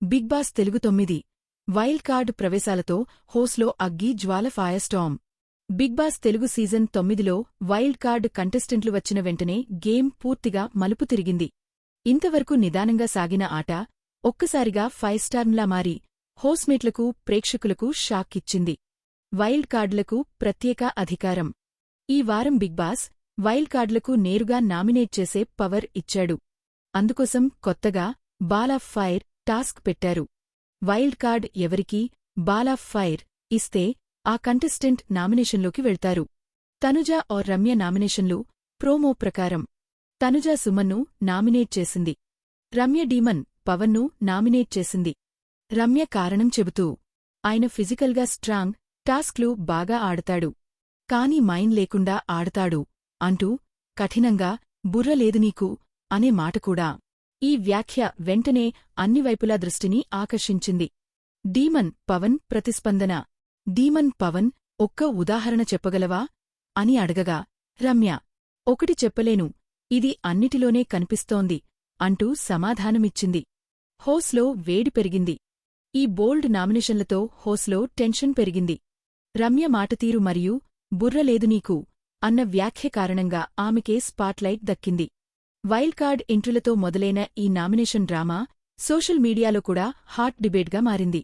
Big Boss Telugu 9 wild card ప్రవేశాలతో హోస్లో అగ్గి జ్వాల fire storm. Bigg Boss Telugu season 9లో వైల్డ్ కార్డ్ కంటెస్టెంట్లు వచ్చిన వెంటనే గేమ్ పూర్తిగా మలుపు తిరిగింది. ఇంతవరకు నిదానంగా సాగిన ఆట ఒక్కసారిగా ఫైర్ స్టార్మ్లా మారి హోస్మేట్లకు, ప్రేక్షకులకు షాక్ ఇచ్చింది. వైల్డ్ కార్డులకు ప్రత్యేక అధికారం. ఈ వారం బిగ్ బాస్ వైల్డ్ కార్డులకు నేరుగా నామినేట్ చేసే పవర్ ఇచ్చాడు. అందుకోసం కొత్తగా బాల్ ఆఫ్ ఫైర్ టాస్క్ పెట్టారు. వైల్డ్ కార్డ్ ఎవరికి బాల్ ఆఫ్ ఫైర్ ఇస్తే ఆ కంటెస్టెంట్ నామినేషన్లోకి వెళ్తారు. తనుజ ఆర్ రమ్య నామినేషన్లు ప్రోమో ప్రకారం తనుజ సుమన్ను నామినేట్ చేసింది. రమ్య డీమన్ పవన్ను నామినేట్ చేసింది. రమ్య కారణం చెబుతూ ఆయన ఫిజికల్గా స్ట్రాంగ్, టాస్క్లు బాగా ఆడతాడు, కాని మైండ్ లేకుండా ఆడతాడు అంటూ కఠినంగా బుర్ర లేదు నీకు అనే మాట కూడా. ఈ వ్యాఖ్య వెంటనే అన్నివైపులా దృష్టిని ఆకర్షించింది. డీమన్ పవన్ ప్రతిస్పందన. డీమన్ పవన్ ఒక్క ఉదాహరణ చెప్పగలవా అని అడగగా రమ్య ఒకటి చెప్పలేను, ఇది అన్నిటిలోనే కనిపిస్తోంది అంటూ సమాధానమిచ్చింది. హోస్లో వేడి పెరిగింది. ఈ బోల్డ్ నామినేషన్లతో హోస్లో టెన్షన్ పెరిగింది. రమ్య మాటతీరు మరియు బుర్ర లేదు నీకు అన్న వ్యాఖ్య కారణంగా ఆమెకే స్పాట్లైట్ దక్కింది. వైల్డ్ కార్డ్ ఎంట్రీలతో మొదలైన ఈ నామినేషన్ డ్రామా సోషల్ మీడియాలో కూడా హాట్ డిబేట్గా మారింది.